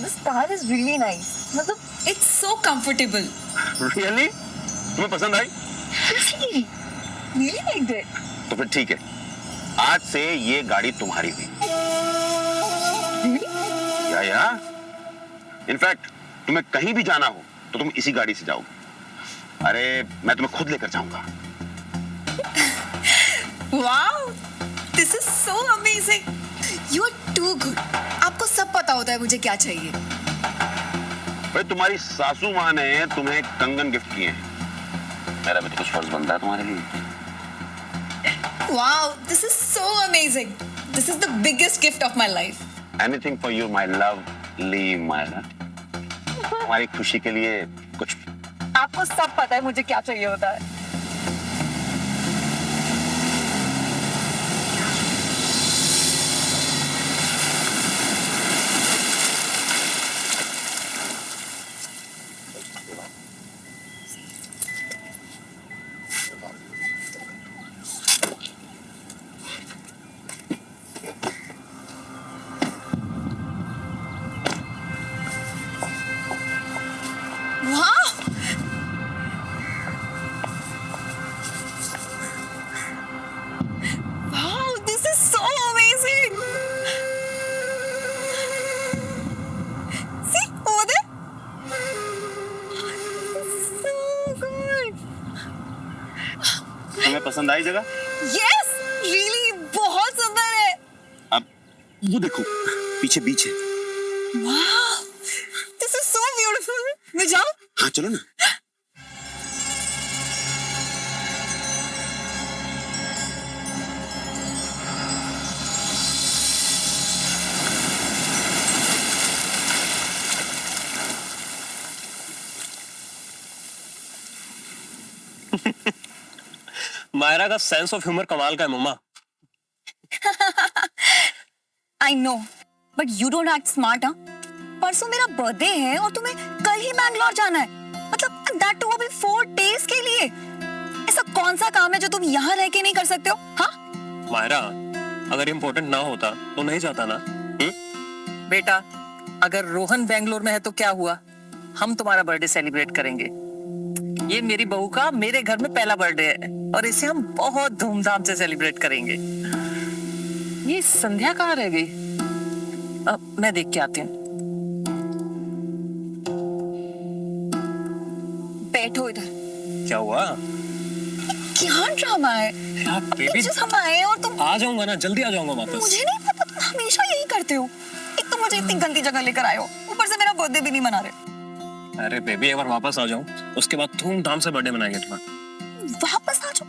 This car is really nice. मतलब It's so comfortable. Really? तुम्हें पसंद आई? seriously, really liked it. तो फिर ठीक है, आज से ये गाड़ी तुम्हारी हुई। Really? या इनफैक्ट तुम्हें कहीं भी जाना हो तो तुम इसी गाड़ी से जाओगे। अरे मैं तुम्हें खुद लेकर जाऊंगा। Wow, this is so amazing. You are too good. आपको सब पता होता है मुझे क्या चाहिए। भाई तुम्हारी सासू माँ ने तुम्हें कंगन गिफ्ट किए हैं, मेरा भी तो कुछ फर्ज बनता है तुम्हारे लिए। Wow, this is so amazing. This is the biggest gift of my life. Anything for you, my lovely Myra. तुम्हारी खुशी के लिए कुछ। आपको सब पता है मुझे क्या चाहिए होता है। Wow. Wow, this is so amazing. See, over there. So good. तुम्हें पसंद आई जगह? Yes, really, बहुत सुंदर है। अब वो देखो पीछे बीच है। Wow, this is so beautiful. मैं जाऊँ? हाँ चलो ना। मायरा का सेंस ऑफ ह्यूमर कमाल का है मम्मा। I know, but you don't act smart, हाँ? परसों मेरा बर्थडे है और तुम्हें कल ही बैंगलोर जाना है। मतलब that too अभी 4 days के लिए। ऐसा कौन सा काम है जो तुम यहाँ रह के नहीं कर सकते हो? हाँ? मायरा, अगर इम्पोर्टेंट ना होता तो नहीं जाता ना। बेटा, अगर रोहन बेंगलोर में है तो क्या हुआ, हम तुम्हारा बर्थडे सेलिब्रेट करेंगे। ये मेरी बहू का मेरे घर में पहला बर्थडे है और इसे हम बहुत धूमधाम से सेलिब्रेट करेंगे। ये संध्या कहाँ रह गई? मैं देख के आती हूँ। बैठो इधर। क्या हुआ? क्या ड्रामा है? यार बेबी, जस्ट हम आए और तुम। आ जाऊंगा ना, जल्दी आ जाऊंगा वापस। मुझे नहीं पता, तुम हमेशा यही करते हो। एक तो मुझे इतनी गंदी जगह लेकर आए हो, ऊपर से मेरा बर्थडे भी नहीं मना रहे। अरे बेबी, एक बार वापस आ जाऊं, उसके बाद धूमधाम से बर्थडे मनाएंगे तुम्हारा। वापस आ जाओ।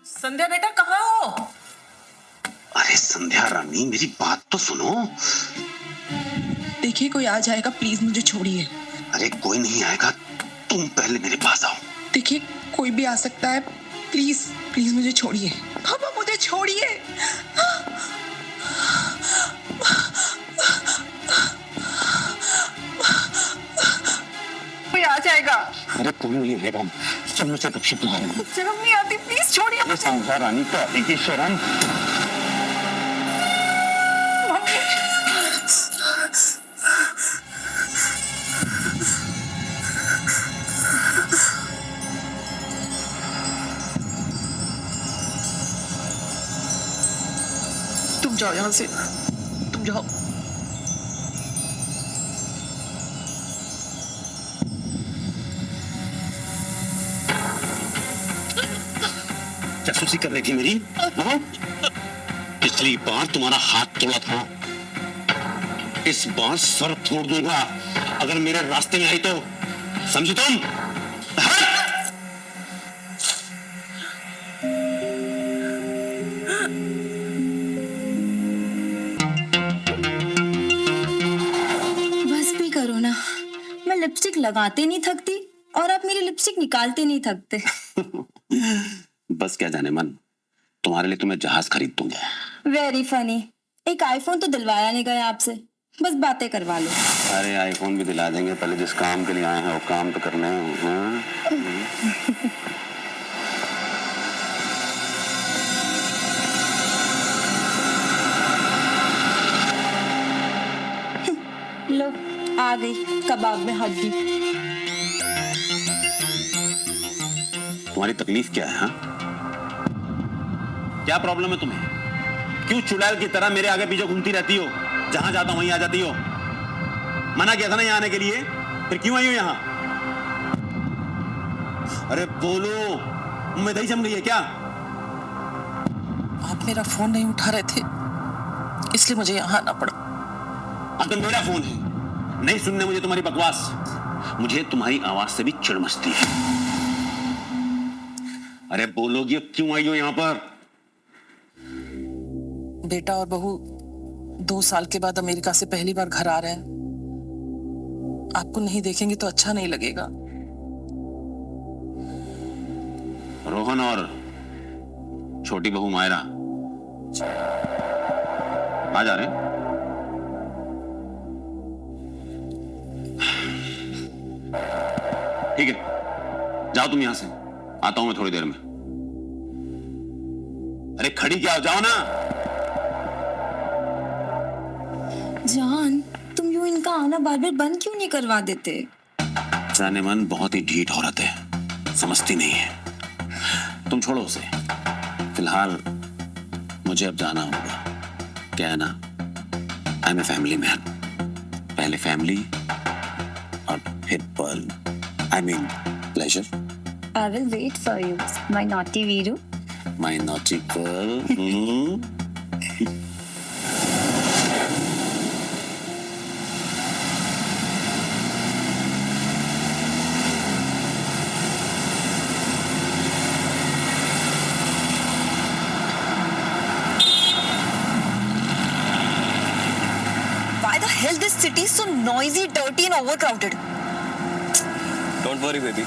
संध्या बेटा कहाँ हो? अरे संध्या रानी मेरी बात तो सुनो। देखिए कोई आ जाएगा, प्लीज मुझे छोड़िए। अरे कोई नहीं आएगा, तुम पहले मेरे पास आओ। देखिए कोई भी आ सकता है, प्लीज प्लीज मुझे छोड़िए। पापा मुझे छोड़िए। कोई आ जाएगा। अरे कोई नहीं आएगा, चल मुझे गपशप लगा रहे हैं। शर्म नहीं आती, प्लीज छोड़िए अरे संध्या रानी का एक ही शर्म। तुम जाओ यहाँ से, तुम जाओ। जासूसी कर रही थी मेरी? हाँ? पिछली बार तुम्हारा हाथ तोड़ा था, इस बार सर फोड़ दूंगा अगर मेरे रास्ते में आई तो। समझी तुम? बस भी करो ना, मैं लिपस्टिक लगाते नहीं थकती और आप मेरी लिपस्टिक निकालते नहीं थकते। बस क्या जाने मन, तुम्हारे लिए तो मैं जहाज खरीद दूंगा। Very funny. एक आईफोन तो दिलवाया नहीं गया आपसे, बस बातें करवा लो। अरे आईफोन भी दिला देंगे, पहले जिस काम के लिए आए हैं वो काम तो करना है। लो आ गई कबाब में हड्डी। तुम्हारी तकलीफ क्या है? हाँ, क्या प्रॉब्लम है तुम्हें? क्यों चुड़ैल की तरह मेरे आगे पीछे घूमती रहती हो? जहां जाता हूं वहीं आ जाती हो। मना किया था ना यहाँ आने के लिए, फिर क्यों आई हो यहाँ? अरे बोलो, मुंह में दही जम गई है क्या? आप मेरा फोन नहीं उठा रहे थे, इसलिए मुझे यहाँ आना पड़ा। अब तो मेरा फोन है, नहीं सुनने मुझे तुम्हारी बकवास। मुझे तुम्हारी आवाज से भी चिढ़ मचती है। अरे बोलोगी अब क्यों आई हो यहाँ पर? बेटा और बहू 2 साल के बाद अमेरिका से पहली बार घर आ रहे हैं। आपको नहीं देखेंगे तो अच्छा नहीं लगेगा। रोहन और छोटी बहू मायरा आ जा रहे हैं। ठीक है, जाओ तुम यहां से, आता हूं मैं थोड़ी देर में। अरे खड़ी क्या हो, जाओ ना। जान तुम यूं इनका आना बार बार बंद क्यों नहीं करवा देते? जाने मन बहुत ही ढीठ औरत है, समझती नहीं है। तुम छोड़ो उसे, फिलहाल मुझे अब जाना होगा। क्या है ना, I am a family man. पहले फैमिली और फिर Pearl, I mean pleasure. I will wait for you, my naughty Viru. My naughty Pearl. Why the hell this city is so noisy, dirty and overcrowded? Don't worry baby,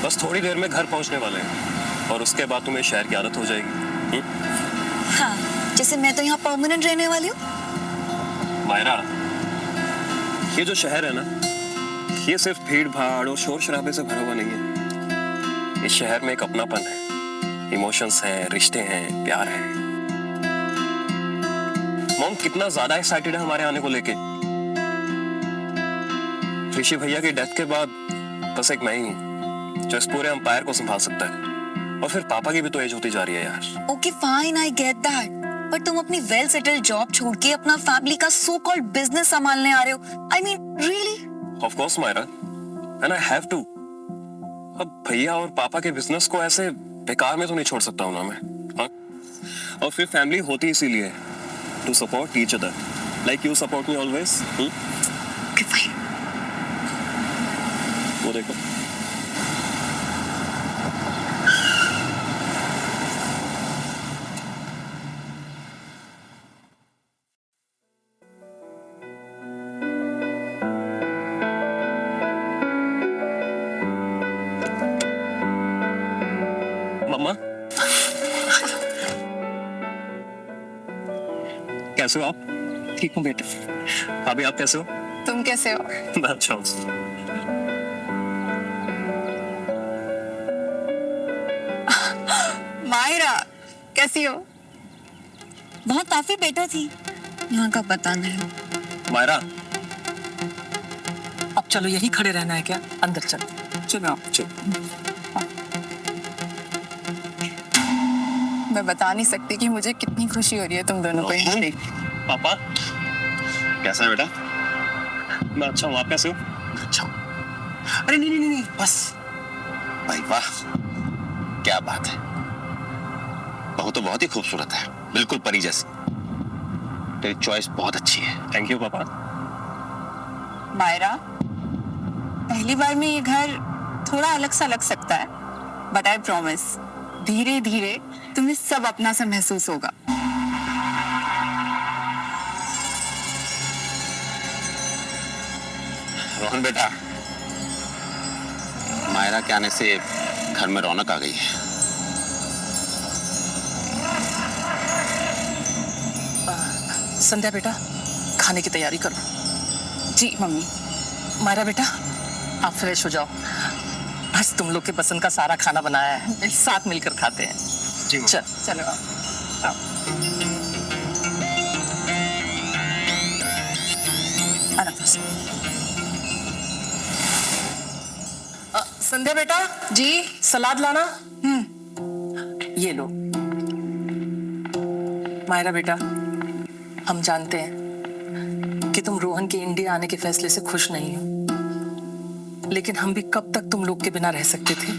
बस थोड़ी देर में घर पहुंचने वाले हैं और उसके बाद तुम्हें शहर की आदत हो जाएगी। हाँ, जैसे मैं तो यहाँ परमानेंट रहने वाली हूँ। मायरा, ये जो शहर है ना, ये सिर्फ भीड़ भाड़ और शोर शराबे से भरा हुआ नहीं है। इस शहर में एक अपनापन है, इमोशंस हैं, रिश्ते हैं, प्यार है। मॉम कितना ज्यादा एक्साइटेड है हमारे आने को लेके। ऋषि भैया की डेथ के बाद बस एक मैं ही हूँ जो इस पूरे एम्पायर को संभाल सकता है। और फिर पापा की भी तो एज होती जा रही है यार। Okay, fine, I get that. पर तुम अपनी वेल सेटल्ड जॉब छोड़ के अपना फैमिली का सो कॉल्ड बिजनेस संभालने आ रहे हो। I mean, really? Of course, Myra. And I have to. अब भैया और पापा के बिजनेस को ऐसे बेकार में तो नहीं छोड़ सकता हूँ ना मैं। हाँ? और फिर फैमिली होती इसीलिए, to support each other, like you support me always. Okay, fine. वो देखो। मम्मा, कैसे हो आप? ठीक हूँ बेटा। भाभी आप कैसे हो? तुम कैसे हो? मैं अच्छा हूँ। मायरा कैसी हो? बहुत काफी बेटर थी, यहाँ का पता नहीं। मायरा, अब चलो यही खड़े रहना है क्या? अंदर चलो। चलो आप। चलो। मैं बता नहीं सकती कि मुझे कितनी खुशी हो रही है तुम दोनों को यहाँ देख। पापा, कैसा है बेटा? मैं अच्छा हूँ, आप कैसे हो? अच्छा। अरे नहीं, बस। भाई वाह, क्या बात है। बहू तो बहुत ही खूबसूरत है, बिल्कुल परी जैसी। तेरी चॉइस बहुत अच्छी है। थैंक यू पापा। मायरा, पहली बार में ये घर थोड़ा अलग सा लग सकता है, बट आई प्रॉमिस धीरे धीरे तुम्हें सब अपना सा महसूस होगा। रोहन बेटा, मायरा के आने से घर में रौनक आ गई है। संध्या बेटा, खाने की तैयारी करो। जी मम्मी। मायरा बेटा, आप फ्रेश हो जाओ। आज तुम लोग के पसंद का सारा खाना बनाया है, साथ मिलकर खाते हैं। जी चल। चलो आना फर्स्ट। संध्या बेटा जी। सलाद लाना। ये लो। मायरा बेटा, हम जानते हैं कि तुम रोहन के इंडिया आने के फैसले से खुश नहीं हो, लेकिन हम भी कब तक तुम लोग के बिना रह सकते थे।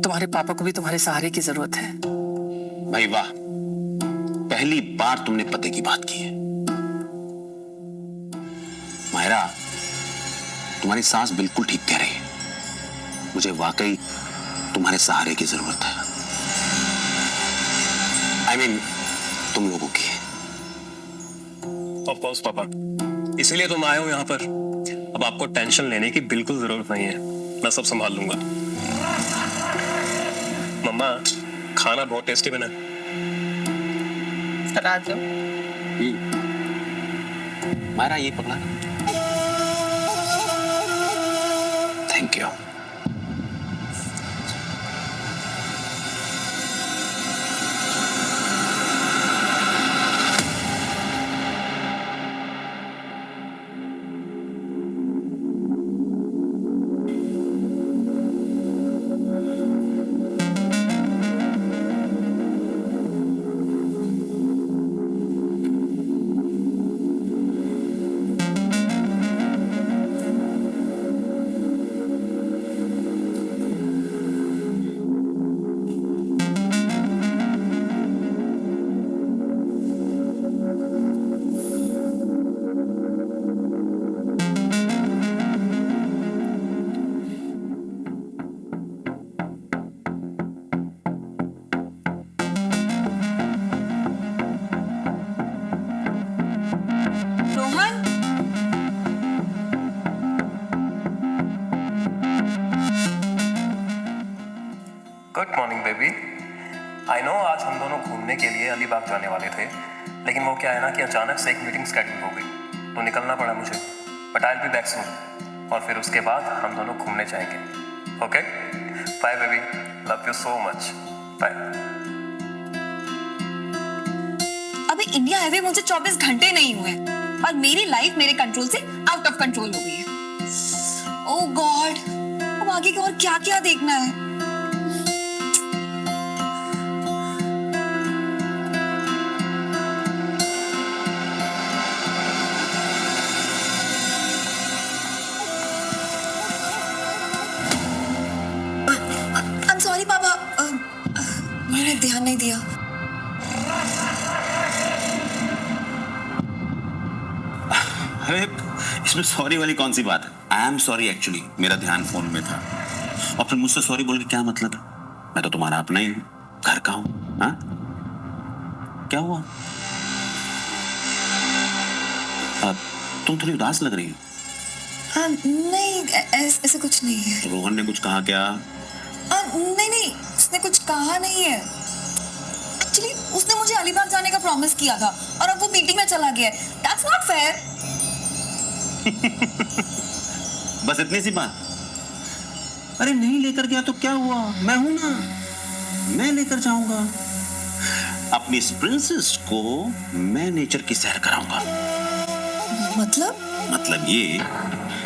तुम्हारे पापा को भी तुम्हारे सहारे की जरूरत है। भाई वाह, पहली बार तुमने पते की बात की है। मायरा, तुम्हारी सास बिल्कुल ठीक कह रही है। मुझे वाकई तुम्हारे सहारे की जरूरत है। I mean, तुम लोगों की। ऑफ कोर्स पापा, इसीलिए तो मैं आया हूं यहाँ पर। अब आपको टेंशन लेने की बिल्कुल जरूरत नहीं है, मैं सब संभाल लूंगा। मम्मा, खाना बहुत टेस्टी बना है। राजू, मायरा ये पकड़ा। Thank you. Rohan, good morning baby. I know आज हम दोनों घूमने के लिए अलीबाग जाने वाले थे, लेकिन वो क्या है ना कि अचानक से एक मीटिंग स्केड्यूल हो गई, तो निकलना पड़ा मुझे। But I will be back soon, और फिर उसके बाद हम दोनों घूमने जाएंगे। Okay, bye baby, love you so much, bye. अभी इंडिया हाईवे मुझे 24 घंटे नहीं हुए और मेरी लाइफ मेरे कंट्रोल से आउट ऑफ कंट्रोल हो गई है। ओह गॉड, अब आगे का और क्या क्या देखना है। I'm sorry पापा, मैंने ध्यान नहीं दिया। अरे इसमें सॉरी वाली कौन सी बात है? आई एम सॉरी एक्चुअली, मेरा ध्यान फोन में था। और फिर मुझसे सॉरी बोल के क्या मतलब है? मैं तो तुम्हारा अपना ही हूं, घर का हूं। हाँ, क्या हुआ? तुम थोड़ी उदास लग रही हो। नहीं, ऐसे कुछ नहीं है। रोहन ने कुछ कहा क्या? नहीं, उसने कुछ कहा नहीं है। एक्चुअली उसने मुझे अलीबाग जाने का प्रॉमिस किया था और अब वो मीटिंग में चला गया है। That's not fair। बस इतनी सी बात? अरे नहीं लेकर गया तो क्या हुआ? मैं हूं ना, मैं लेकर जाऊंगा। अपनी इस प्रिंसेस को मैं नेचर की सैर कराऊंगा। मतलब ये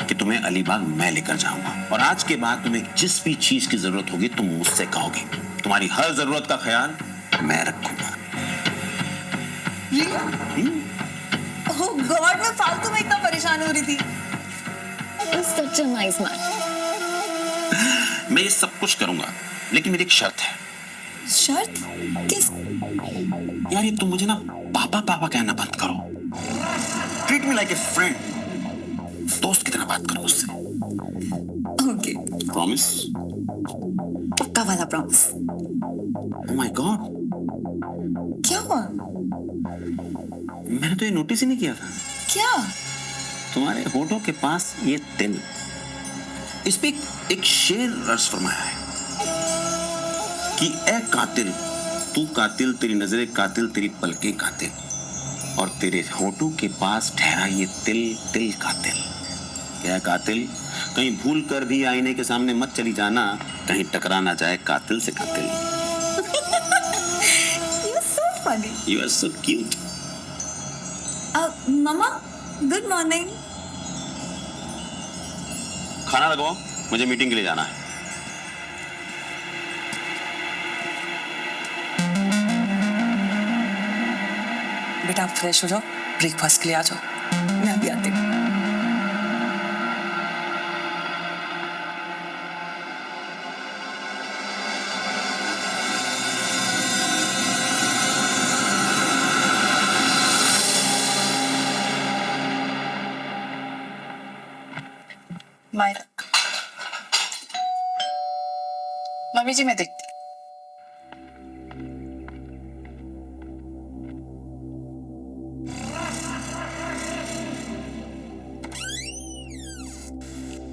कि तुम्हें अलीबाग मैं लेकर जाऊंगा, और आज के बाद तुम्हें जिस भी चीज की जरूरत होगी तुम मुझसे कहोगे। तुम्हारी हर जरूरत का ख्याल मैं रखूंगा। ओह गॉड, मैं फालतू में इतना परेशान हो रही थी। Such a nice man। मैं ये सब कुछ करूंगा, लेकिन मेरी एक शर्त है। शर्त? किस? यार ये तुम मुझे ना पापा पापा कहना बंद करो। Treat me like a friend, दोस्त की तरह बात करो उससे। Okay, promise? पक्का वाला प्रॉमिस। ओह माय गॉड, क्या हुआ? मैंने तो ये नोटिस ही नहीं किया था। क्या? तुम्हारे होठों के पास ये तिल, इस पे एक शेर रस फरमाया है कि ए कातिल, तू कातिल, तेरी नजरें कातिल, तेरी पलकें कातिल, और तेरे होठों के पास ठहरा ये तिल, तिल कातिल। क्या कातिल, कहीं भूल कर भी आईने के सामने मत चली जाना, कहीं टकरा ना जाए कातिल से कातिल। You're so funny। You are so cute। मम्मा, गुड मॉर्निंग। खाना लगवाओ, मुझे मीटिंग के लिए जाना है। बेटा आप फ्रेश हो जाओ, ब्रेकफास्ट के लिए आ जाओ, मैं अभी आती हूँ। मायरा, मम्मी जी मैं देखती।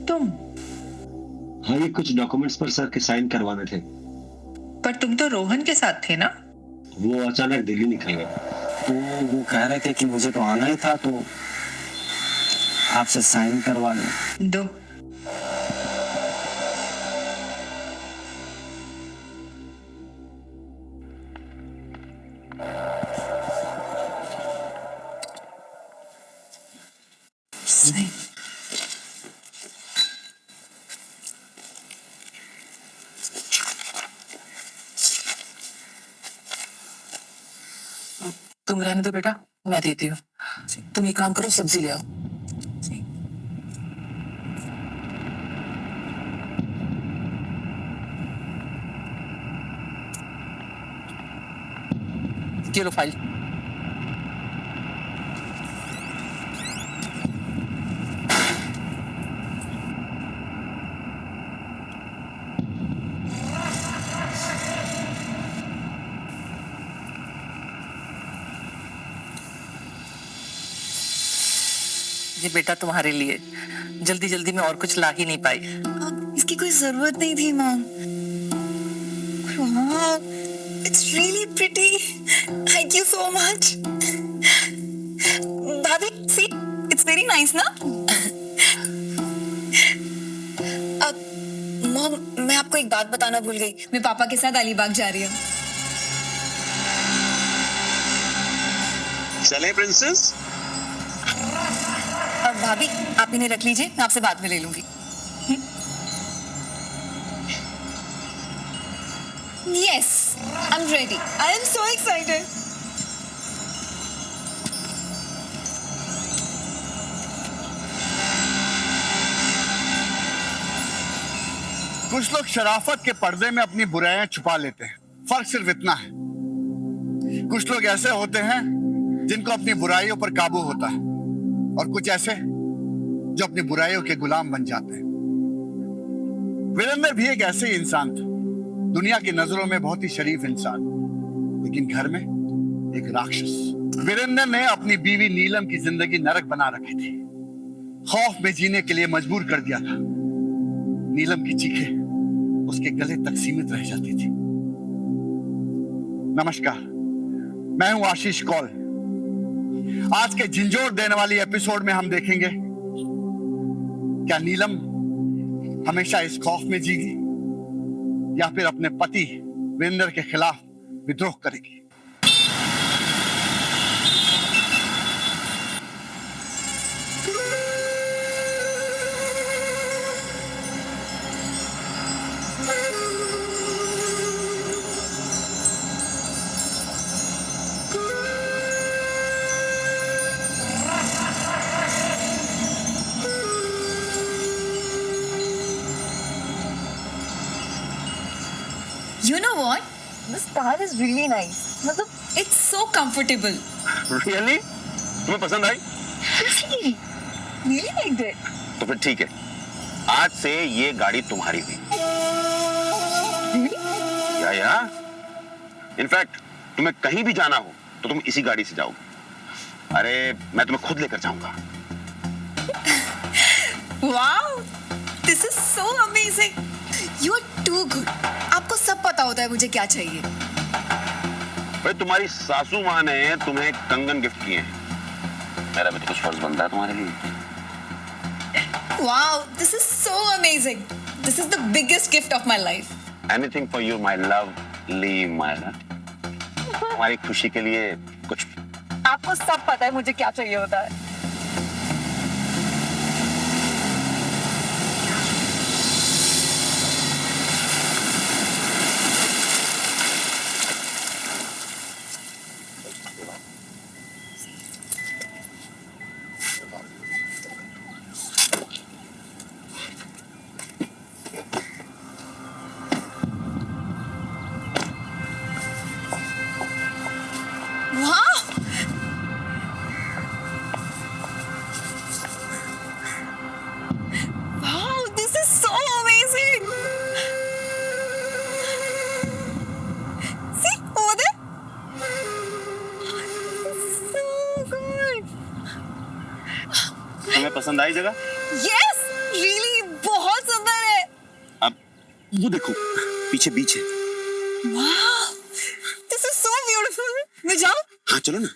तुम? हाँ, ये कुछ डॉक्यूमेंट्स पर सर के साइन करवाने थे। पर तुम तो रोहन के साथ थे ना? वो अचानक दिल्ली निकल गए। तो वो कह रहे थे कि मुझे तो आना ही था, तो आपसे साइन करवा लें। दो। तुम रहने दो बेटा, मैं देती हूँ। तुम एक काम करो, सब्जी ले आओ। ये लो फाइल। ये बेटा तुम्हारे लिए, जल्दी जल्दी में और कुछ ला ही नहीं पाई। इसकी कोई जरूरत नहीं थी mom. Wow, it's really pretty. Thank you so much. भाभी, सी, इट्स वेरी नाइस ना? अब मॉम, मैं आपको एक बात बताना भूल गई। मैं पापा के साथ अलीबाग जा रही हूँ। चले प्रिंसेस? अब भाभी, आप इन्हें रख लीजिए, मैं आपसे बाद में ले लूंगी। Yes, I'm ready. I am so excited. कुछ लोग शराफत के पर्दे में अपनी बुराइयां छुपा लेते हैं, फर्क सिर्फ इतना है। कुछ लोग ऐसे होते हैं जिनको अपनी बुराइयों पर काबू होता है, और कुछ ऐसे जो अपनी बुराइयों के गुलाम बन जाते हैं। वीरेंद्र भी एक ऐसे ही इंसान था, दुनिया की नजरों में बहुत ही शरीफ इंसान, लेकिन घर में एक राक्षस। वीरेंद्र ने अपनी बीवी नीलम की जिंदगी नरक बना रखी थी, खौफ में जीने के लिए मजबूर कर दिया था। नीलम की चीखें उसके गले तक सीमित रह जाती थी। नमस्कार, मैं हूं आशीष कौल। आज के झिंझोर देने वाली एपिसोड में हम देखेंगे क्या नीलम हमेशा इस खौफ में जीगी या फिर अपने पति वीरेंद्र के खिलाफ विद्रोह करेगी। You know what? This car is really nice. मतलब, it's so comfortable. Really? तुम्हें पसंद आई? Seriously, really liked it. तो फिर ठीक है, आज से ये गाड़ी तुम्हारी हुई। या इनफैक्ट तुम्हें कहीं भी जाना हो तो तुम इसी गाड़ी से जाओगे। अरे मैं तुम्हें खुद लेकर जाऊंगा। Wow, this is so amazing. You are too good. आपको सब पता होता है मुझे क्या चाहिए। भाई तुम्हारी सासू माँ ने तुम्हें कंगन गिफ्ट किए हैं, मेरा भी तो कुछ फर्ज बनता है तुम्हारे लिए। Wow, this is so amazing. This is the biggest gift of my life. Anything for you, my lovely Myra. तुम्हारी खुशी के लिए कुछ। आपको सब पता है मुझे क्या चाहिए होता है। तुम्हें पसंद आई जगह? यस, रियली बहुत सुंदर है। अब वो देखो पीछे बीच है। वाह, दिस इज सो ब्यूटीफुल। मैं जाऊं? हाँ चलो ना।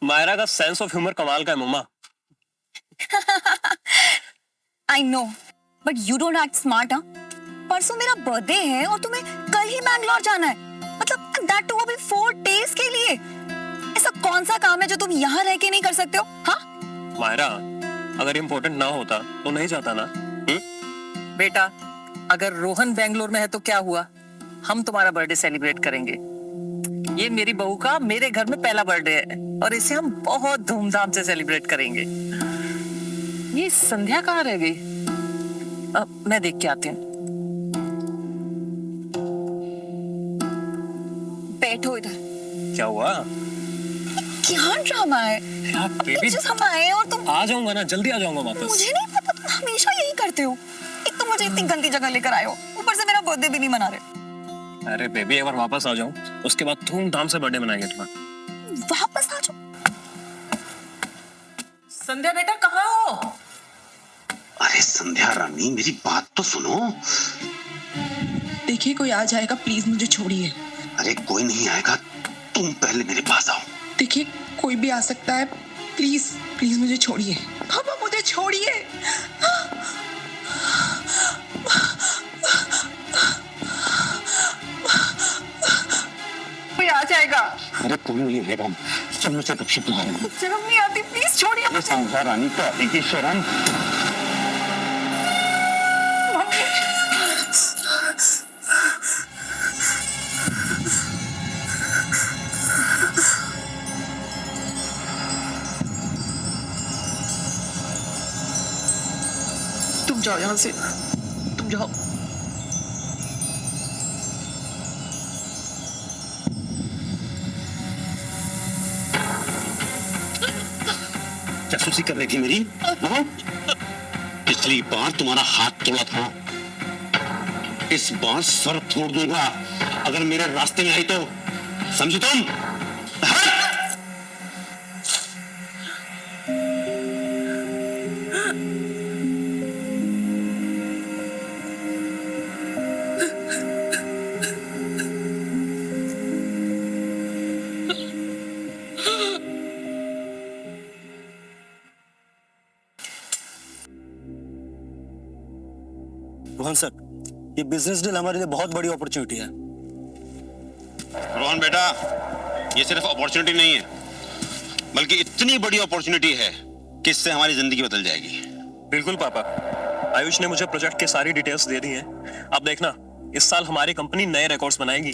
मायरा का सेंस ऑफ ह्यूमर कमाल का है mama. I know, but you don't act smart. हाँ, परसों मेरा बर्थडे है और तुम्हें कल ही बैंगलोर जाना है। मतलब दैट टू अभी 4 डेज के लिए। ऐसा कौन सा काम है जो तुम यहाँ रह के नहीं कर सकते हो? हाँ, मायरा, अगर इम्पोर्टेंट ना होता तो नहीं जाता ना। बेटा, अगर रोहन बेंगलोर में है तो क्या हुआ, हम तुम्हारा बर्थडे सेलिब्रेट करेंगे। ये मेरी बहू का मेरे घर में पहला बर्थडे है और इसे हम बहुत धूमधाम से सेलिब्रेट करेंगे। ये संध्या कहाँ रह गई? मैं देख के आती हूँ। बैठो इधर। क्या हुआ? क्या ड्रामा है? यार बेबी, जस्ट हम आए और तुम। आ जाऊंगा ना, जल्दी आ जाऊंगा वापस। मुझे नहीं पता, तुम हमेशा यही करते हो। एक तो मुझे इतनी गंदी जगह लेकर आए हो, ऊपर से मेरा बर्थडे भी नहीं मना रहे। अरे बेबी, एक बार वापस आ जाऊं, उसके बाद धूमधाम से बर्थडे मनाएंगे तुम्हारा। वापस आ जाओ। संध्या बेटा कहाँ हो? अरे संध्या रानी, मेरी बात तो सुनो। देखिए कोई आ जाएगा, प्लीज मुझे छोड़िए। अरे कोई नहीं आएगा, तुम पहले मेरे पास आओ। देखिए कोई भी आ सकता है, प्लीज प्लीज मुझे छोड़िए। पापा मुझे छोड़िए। कोई आ जाएगा। अरे कोई नहीं आएगा, चलो से कब शिप मारेंगे। शर्म नहीं आती, प्लीज छोड़िए। ये संध्या रानी को आने की शर्म। तुम जाओ यहाँ से, तुम जाओ। जासूसी कर रही थी मेरी? हाँ? पिछली बार तुम्हारा हाथ तोड़ा था, इस बार सर तोड़ दूंगा अगर मेरे रास्ते में आई तो। समझे तुम? हाँ? रोहन सर, ये बिजनेस डील हमारे लिए बहुत बड़ी अपॉर्चुनिटी है। रोहन बेटा, ये सिर्फ अपॉर्चुनिटी नहीं है, बल्कि इतनी बड़ी अपॉर्चुनिटी है कि इससे हमारी जिंदगी बदल जाएगी। बिल्कुल पापा, आयुष ने मुझे प्रोजेक्ट के सारी डिटेल्स दे दी हैं। अब देखना, इस साल हमारी कंपनी नए रिकॉर्ड्स बनाएगी।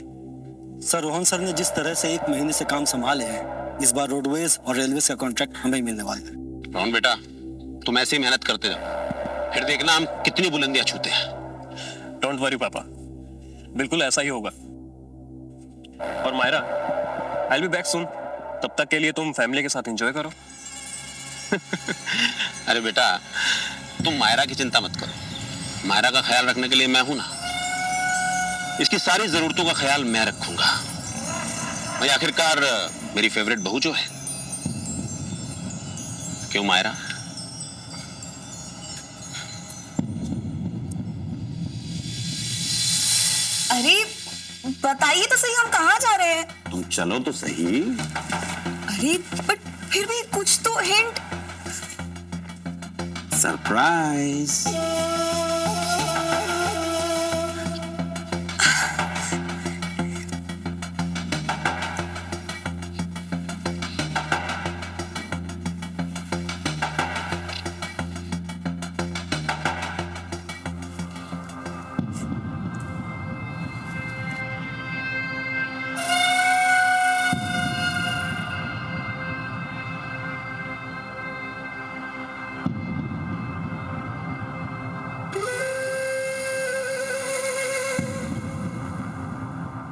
सर, रोहन सर ने जिस तरह से 1 महीने से काम संभाले हैं, इस बार रोडवेज और रेलवेज का कॉन्ट्रैक्ट हमें ही मिलने वाला है। रोहन बेटा, तुम ऐसे ही मेहनत करते जाओ, फिर देखना हम कितनी बुलंदियां छूते हैं। डोंट वरी पापा, बिल्कुल ऐसा ही होगा। और Myra, I will be back soon. तब तक के लिए तुम फैमिली के साथ एंजॉय करो। अरे बेटा, तुम मायरा की चिंता मत करो, मायरा का ख्याल रखने के लिए मैं हूं ना। इसकी सारी जरूरतों का ख्याल मैं रखूंगा। भाई आखिरकार मेरी फेवरेट बहू जो है। क्यों मायरा? अरे बताइए तो सही, हम कहाँ जा रहे हैं? तुम चलो तो सही। अरे बट फिर भी कुछ तो hint. Surprise.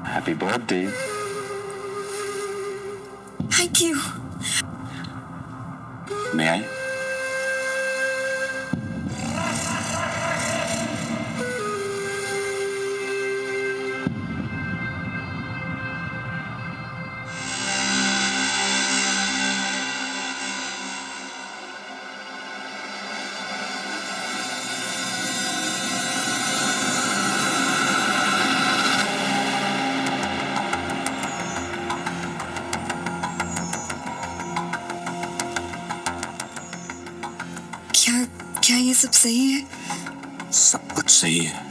Happy birthday. Thank you. मैं आए? क्या क्या ये सब सही है? सब कुछ सही है।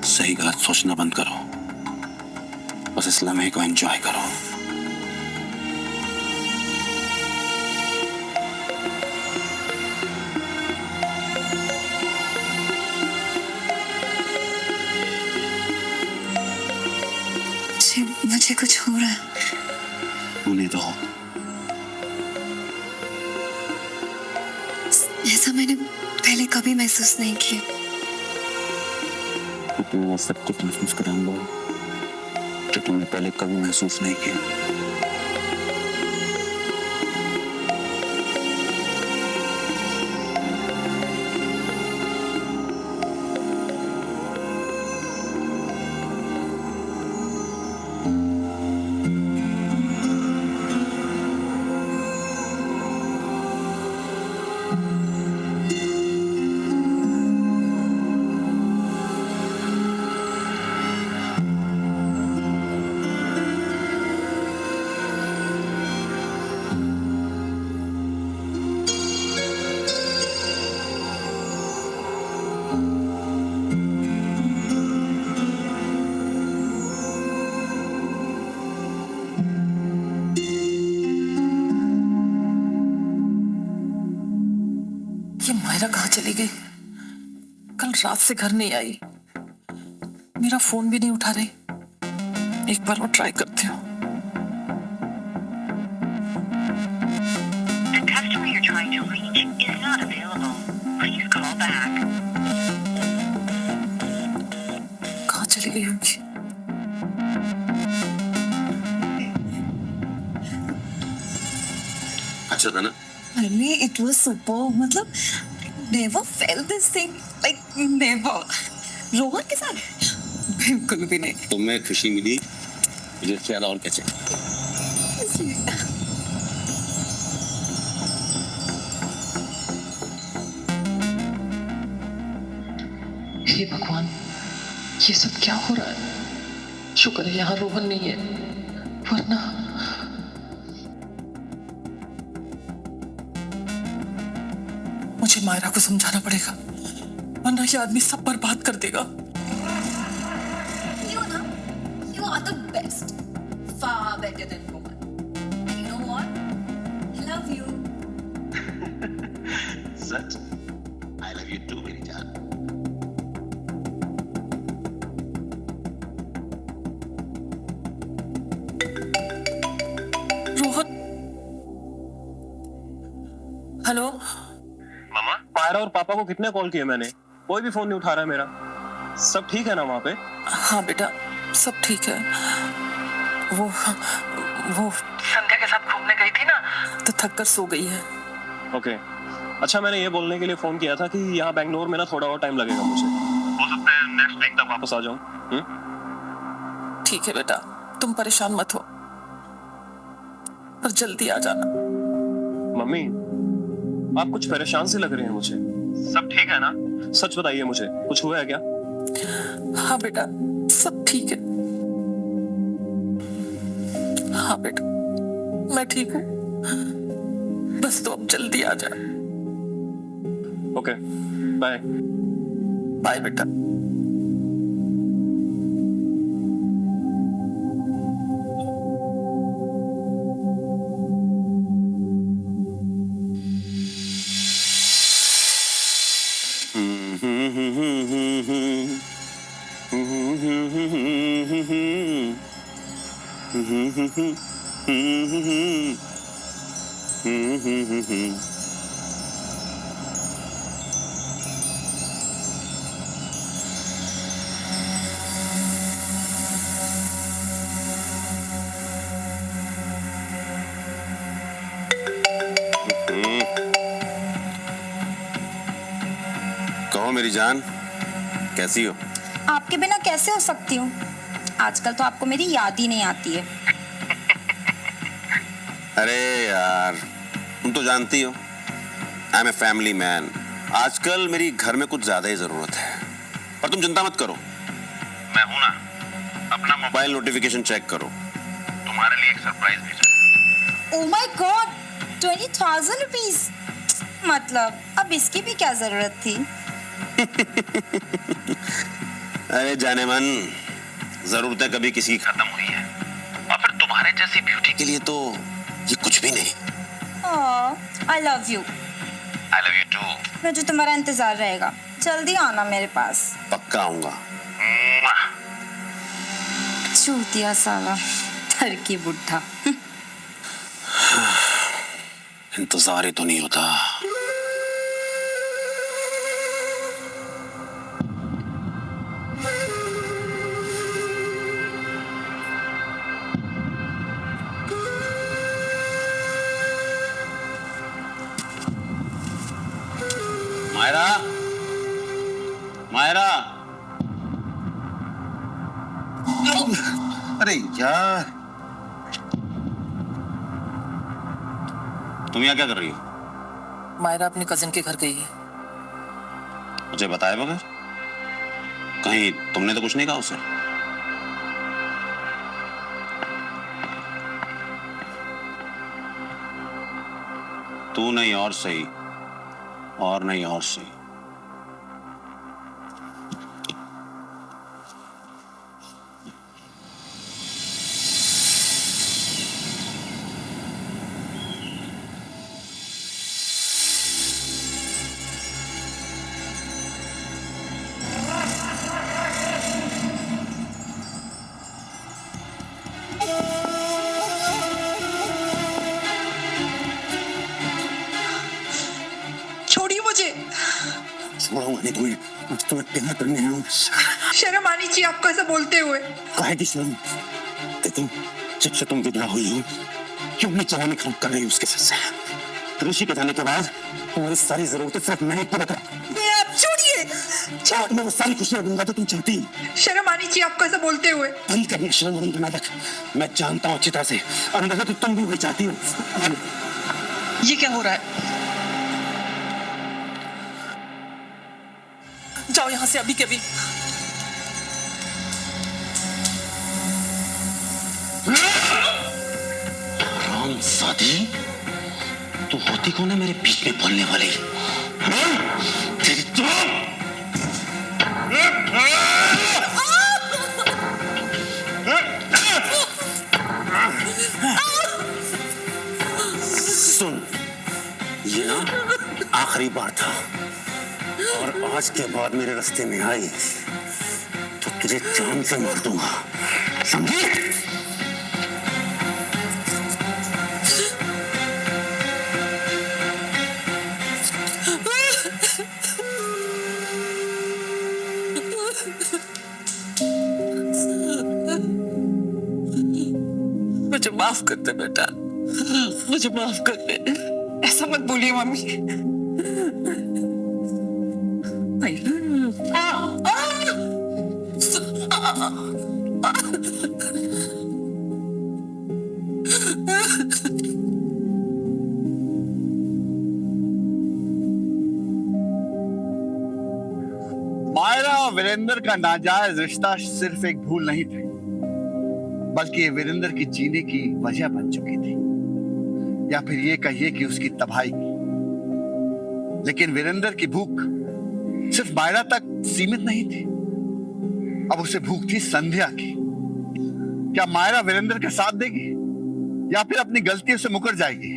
सही गलत सोचना बंद करो, बस इस लम्हे को एंजॉय करो। मुझे कुछ हो रहा है। होने दो। ऐसा मैंने पहले कभी महसूस नहीं किया। तुम्हें सब कुछ महसूस कराऊंगा जो तुमने पहले कभी महसूस नहीं किया। ये मायरा कहाँ चली गई? कल रात से घर नहीं आई, मेरा फोन भी नहीं उठा रही। एक बार और ट्राई करती हूँ। The customer you're trying to reach is not available. Please call back. कहाँ चली गई होगी? अच्छा था ना? अरे इट वाज सुपर। मतलब never felt this thing, like never. Rohan के साथ बिल्कुल भी नहीं। तुम्हें खुशी मिली, मुझे इससे ज्यादा और क्या चाहिए? हे भगवान, ये सब क्या हो रहा है? शुक्र है यहाँ रोहन नहीं है, वरना मुझे मायरा को समझाना पड़ेगा, वरना ये आदमी सब बर्बाद कर देगा। You are the best, far better than Rohan. And you know what? I love you. Such? I love you too, मेरी जान। रोहन, हेलो। मामा, मायरा और पापा को कितने कॉल किए मैंने, कोई भी फोन नहीं उठा रहा है मेरा। सब ठीक है ना वहाँ पे? हाँ बेटा, सब ठीक है। वो संध्या के साथ घूमने गई थी ना, तो थक कर सो गई है। ओके। अच्छा, मैंने ये बोलने के लिए फोन किया था कि यहाँ बैंगलोर में ना थोड़ा और टाइम लगेगा मुझे। हो सकता है नेक्स्ट वीक तक वापस आ जाऊँ। ठीक है बेटा, तुम परेशान मत हो, पर जल्दी आ जाना। मम्मी, आप कुछ परेशान सी लग रही हैं मुझे। सब ठीक है ना? सच बताइए मुझे, कुछ हुआ है क्या? हाँ बेटा, सब ठीक है। हाँ बेटा, मैं ठीक हूँ, बस तो अब जल्दी आ जा। Okay, bye. बाय बेटा। मेरी जान, कैसी हो? आपके बिना कैसे हो सकती हूँ? आजकल तो आपको मेरी याद ही नहीं आती है। अरे यार, तुम तो जानती हो I am a family man. आजकल मेरी घर में कुछ ज्यादा ही जरूरत है, पर तुम चिंता मत करो, मैं हूं ना। अपना मोबाइल नोटिफिकेशन चेक करो, तुम्हारे लिए एक सरप्राइज भेजा। Oh my God, 20,000 rupees. मतलब अब इसकी भी क्या जरूरत थी? अरे जाने मन, जरूरतें कभी किसी की खत्म हुई है, और फिर तुम्हारे जैसी ब्यूटी के लिए तो ये कुछ भी नहीं। I love you. I love you too. मुझे तुम्हारा इंतजार रहेगा, जल्दी आना मेरे पास। पक्का आऊंगा। चूतिया साला, ठरकी बुढ़ा। इंतजार ही तो नहीं होता। मायरा, मायरा, अरे यार, तुम यहाँ क्या कर रही हो? मायरा अपनी कजिन के घर गई है। मुझे बताए बगैर? कहीं तुमने तो कुछ नहीं कहा उसे? तू नहीं और सही, और नहीं और सही। छोड़िए मुझे। छोड़ूंगा नहीं तुम्हें, आज तुम्हें प्यार करने आया हूँ। शर्म आनी चाहिए आपको ऐसा बोलते हुए। काहे की शर्म? तुम जब से तुम विधवा हुई हो, क्यों अपनी जवानी खराब कर रही हो उसके साथ से? ऋषि के जाने के बाद तुम्हारी सारी जरूरतें सिर्फ मैं ही पूरा कर। आप छोड़िए। चाहे मैं वो सारी खुशियां दूंगा तो तुम चाहती? शर्म आनी चाहिए आपको ऐसा बोलते हुए। बंद करनी शर्म का नाटक। मैं जानता हूँ अच्छी तरह से, और अंदर से तो तुम भी वही चाहती हो। ये क्या हो रहा है? जाओ यहाँ से अभी के अभी। हरामजादी, तू होती कौन है मेरे बीच में बोलने वाली? तेरी सुन, ये ना आखिरी बार था, और आज के बाद मेरे रास्ते में आई तो तुझे जान से मार दूंगा, समझी? मुझे माफ कर दे बेटा, मुझे माफ कर दे। ऐसा मत बोलिए मम्मी। मायरा और वीरेंद्र का नाजायज रिश्ता सिर्फ एक भूल नहीं थी, बल्कि ये वीरेंद्र की जीने की वजह बन चुकी थी, या फिर ये कहिए कि उसकी तबाही की। लेकिन वीरेंद्र की भूख सिर्फ मायरा तक सीमित नहीं थी, अब उसे भूख थी संध्या की। क्या मायरा वीरेंद्र के साथ देगी, या फिर अपनी गलतियों से मुकर जाएगी?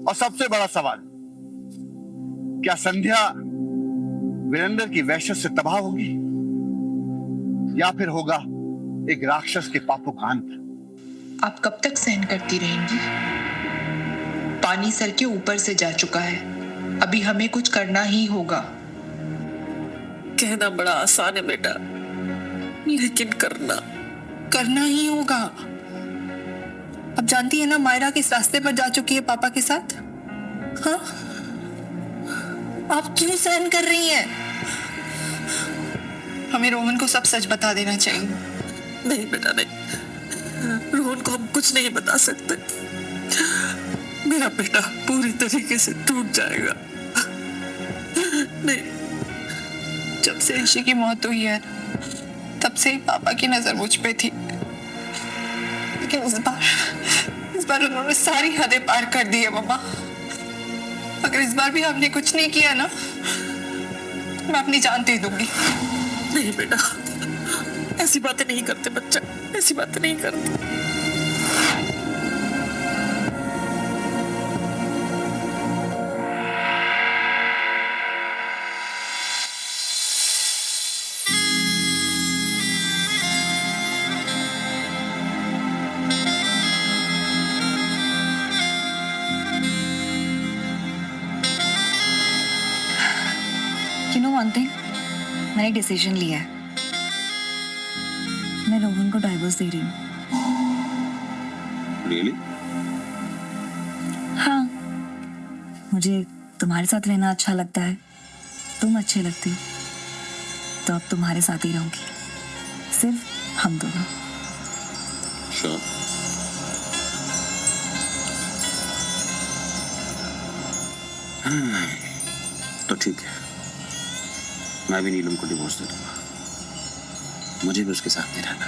और सबसे बड़ा सवाल, क्या संध्या वीरेंद्र की वहशत से तबाह होगी, या फिर होगा एक राक्षस के पापों का अंत? आप कब तक सहन करती रहेंगी? पानी सर के ऊपर से जा चुका है, अभी हमें कुछ करना ही होगा। कहना बड़ा आसान है बेटा, लेकिन करना ही होगा। अब जानती है ना मायरा किस रास्ते पर जा चुकी है पापा के साथ। हाँ, आप क्यों सहन कर रही हैं? हमें रोहन को सब सच बता देना चाहिए। नहीं बेटा नहीं, रोहन को हम कुछ नहीं बता सकते। मेरा बेटा पूरी तरीके से टूट जाएगा। नहीं, जब से ऋषि की मौत हुई है तब से ही पापा की नजर मुझ पे थी, लेकिन इस बार उन्होंने सारी हदें पार कर दी है मम्मा। अगर इस बार भी हमने कुछ नहीं किया ना, मैं अपनी जान दे दूंगी। नहीं बेटा, ऐसी बातें नहीं करते बच्चा, ऐसी बातें नहीं करते। You know one thing? मैंने डिसीजन लिया है। मैं रोहन को डाइवोर्स दे रही हूँ। रियली? हाँ, मुझे तुम्हारे साथ रहना अच्छा लगता है, तुम अच्छे लगती हो, तो अब तुम्हारे साथ ही रहूंगी, सिर्फ हम दोनों। श्योर? तो ठीक है, मैं भी नीलम को डिवोर्स दे दूंगा। मुझे भी उसके साथ नहीं रहना।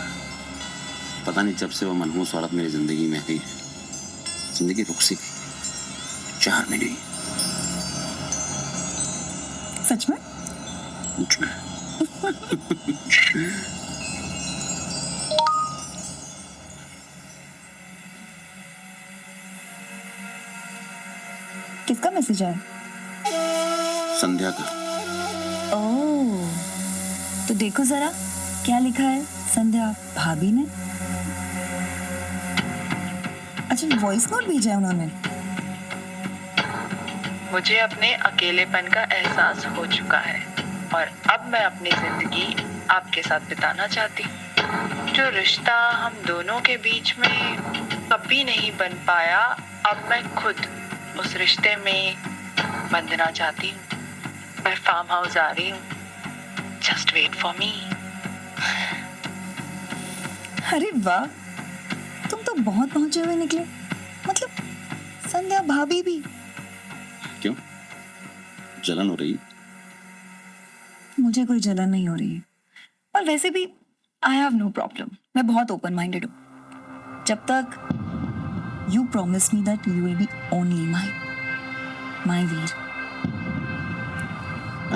पता नहीं जब से वो मनहूस औरत मेरी जिंदगी में आई है, जिंदगी रुक सी गई, 4 महीने ही। सच में? मुझ में। किसका मैसेज है? संध्या का। ओह, तो देखो जरा क्या लिखा है संध्या भाभी ने। अच्छा, वॉइस नोट भेजा है उन्होंने। मुझे अपने अकेलेपन का एहसास हो चुका है और अब मैं अपनी जिंदगी आपके साथ बिताना चाहती हूँ। जो रिश्ता हम दोनों के बीच में कभी नहीं बन पाया, अब मैं खुद उस रिश्ते में बंधना चाहती हूँ। मैं फार्म हाउस आ रही हूँ, जस्ट वेट फॉर मी। अरे वाह, तुम तो बहुत पहुंचे हुए निकले। मतलब संध्या भाभी भी। क्यों? जलन हो रही? मुझे कोई जलन नहीं हो रही है, और वैसे भी आई हैव नो प्रॉब्लम। मैं बहुत ओपन माइंडेड हूँ, जब तक you promise me that you will be only my Veer.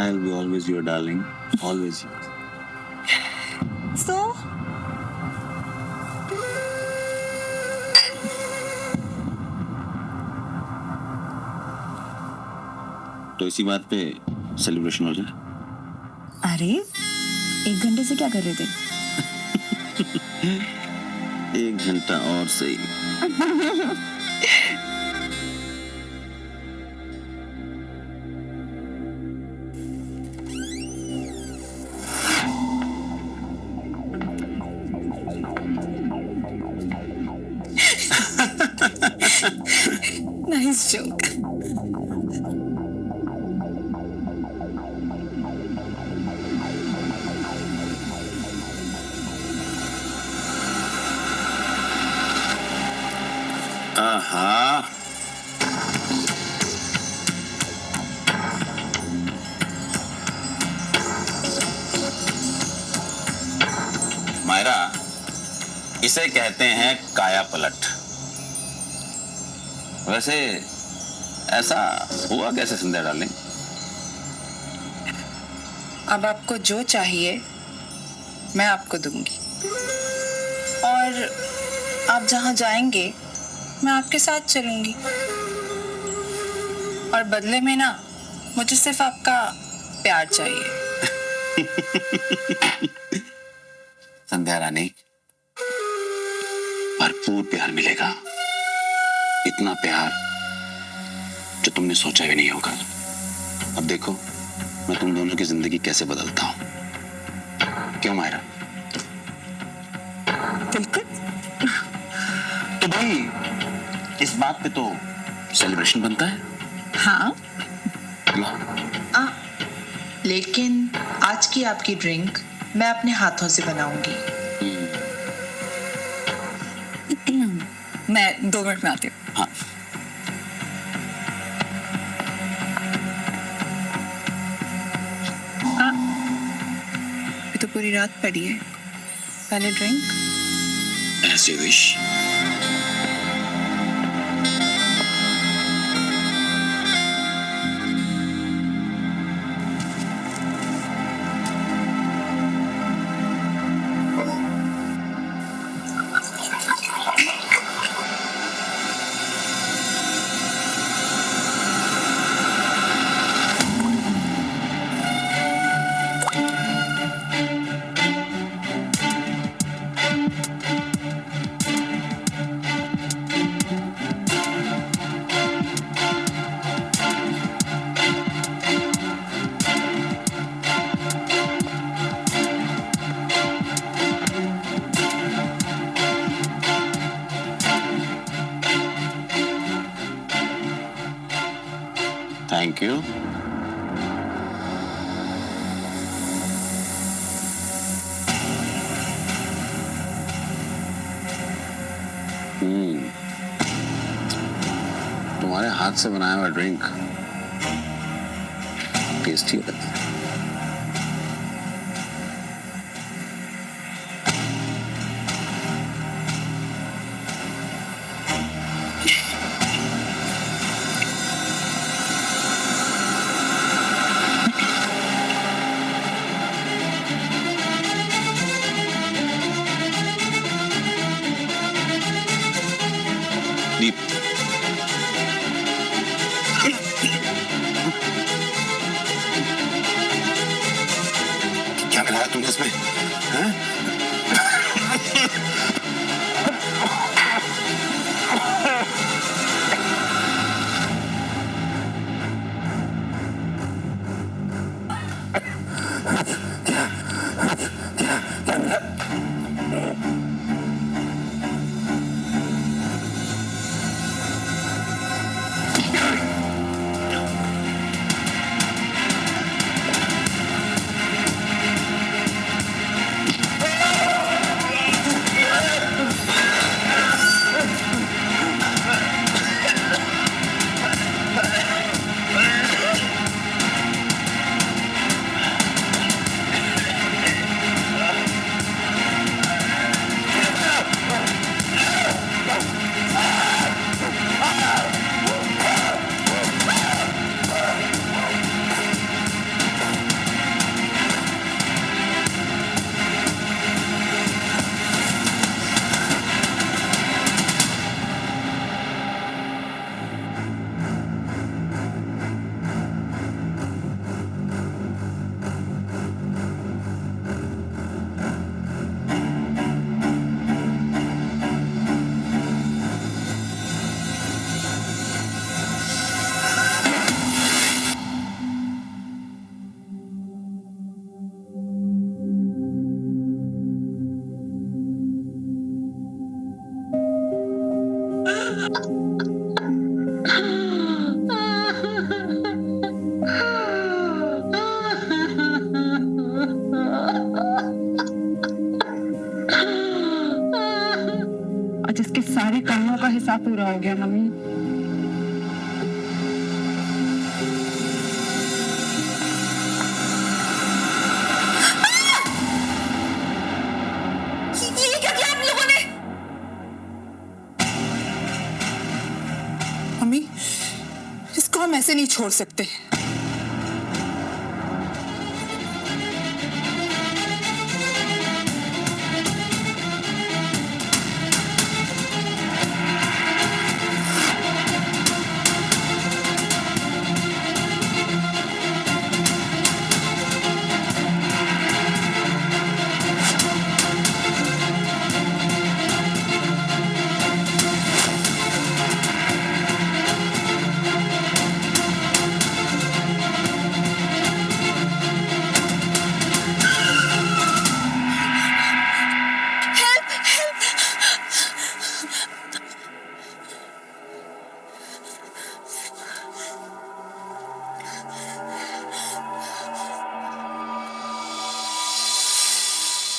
I'll be always your darling, always yours. So तो इसी बात पे सेलिब्रेशन हो जाए। अरे 1 घंटे से क्या कर रहे थे? 1 घंटा और सही। Nice joke. आहा, मायरा, इसे कहते हैं काया पलट। वैसे ऐसा हुआ कैसे संध्या डार्लिंग? अब आपको जो चाहिए मैं आपको दूंगी, और आप जहां जाएंगे मैं आपके साथ चलूंगी, और बदले में ना मुझे सिर्फ आपका प्यार चाहिए। संध्या रानी, भरपूर प्यार मिलेगा, इतना प्यार जो तुमने सोचा भी नहीं होगा। अब देखो मैं तुम दोनों की जिंदगी कैसे बदलता हूं। क्यों मायरा? बिल्कुल। तो भाई इस बात पे तो सेलिब्रेशन बनता है। हाँ, लो। लेकिन आज की आपकी ड्रिंक मैं अपने हाथों से बनाऊंगी। मैं 2 मिनट में आती हूँ। हाँ ये तो पूरी रात पड़ी है, पहले drink. as you wish. Thank you. तुम्हारे हाथ से बनाया हुआ ड्रिंक टेस्टी होता है। दीप क्या मिलाया तुमने इसमें? हैं? आज इसके सारे कामों का हिसाब पूरा हो गया मम्मी। ये क्या किया आप लोगों ने? मम्मी, इसको हम ऐसे नहीं छोड़ सकते।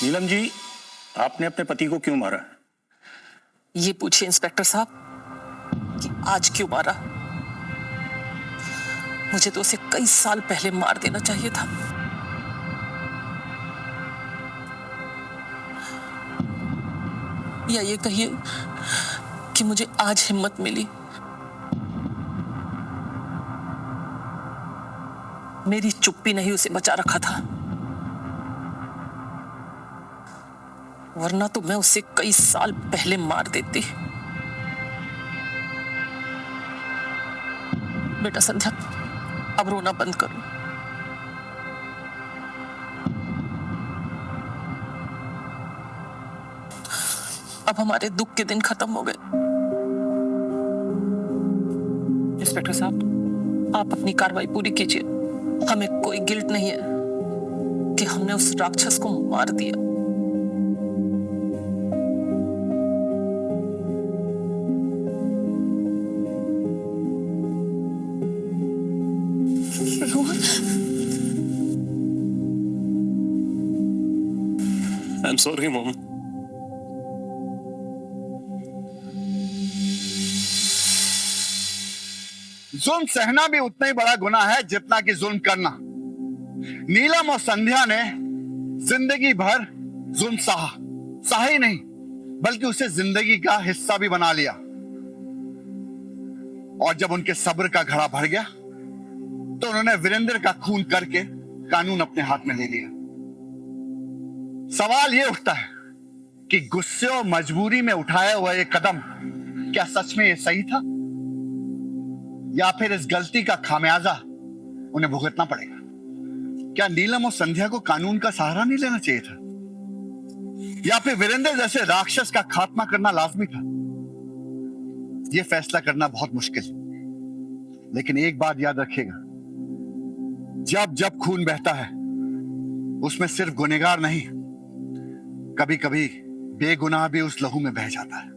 नीलम जी, आपने अपने पति को क्यों मारा? ये पूछिए इंस्पेक्टर साहब कि आज क्यों मारा। मुझे तो उसे कई साल पहले मार देना चाहिए था। या ये कहिए कि मुझे आज हिम्मत मिली। मेरी चुप्पी नहीं उसे बचा रखा था, वरना तो मैं उसे कई साल पहले मार देती। बेटा संध्या, अब रोना बंद करो। अब हमारे दुख के दिन खत्म हो गए। इंस्पेक्टर साहब, आप अपनी कार्रवाई पूरी कीजिए। हमें कोई गिल्ट नहीं है कि हमने उस राक्षस को मार दिया। I'm sorry, Mom. जुल्म सहना भी उतना ही बड़ा गुनाह है जितना कि जुल्म करना। नीलम और संध्या ने जिंदगी भर जुल्म सहा ही नहीं, बल्कि उसे जिंदगी का हिस्सा भी बना लिया। और जब उनके सब्र का घड़ा भर गया तो उन्होंने वीरेंद्र का खून करके कानून अपने हाथ में ले लिया। सवाल यह उठता है कि गुस्से और मजबूरी में उठाया हुआ यह कदम क्या सच में यह सही था, या फिर इस गलती का खामियाजा उन्हें भुगतना पड़ेगा? क्या नीलम और संध्या को कानून का सहारा नहीं लेना चाहिए था, या फिर वीरेंद्र जैसे राक्षस का खात्मा करना लाजमी था? यह फैसला करना बहुत मुश्किल, लेकिन एक बात याद रखिएगा, जब जब खून बहता है उसमें सिर्फ गुनहगार नहीं, कभी कभी बेगुनाह भी उस लहू में बह जाता है।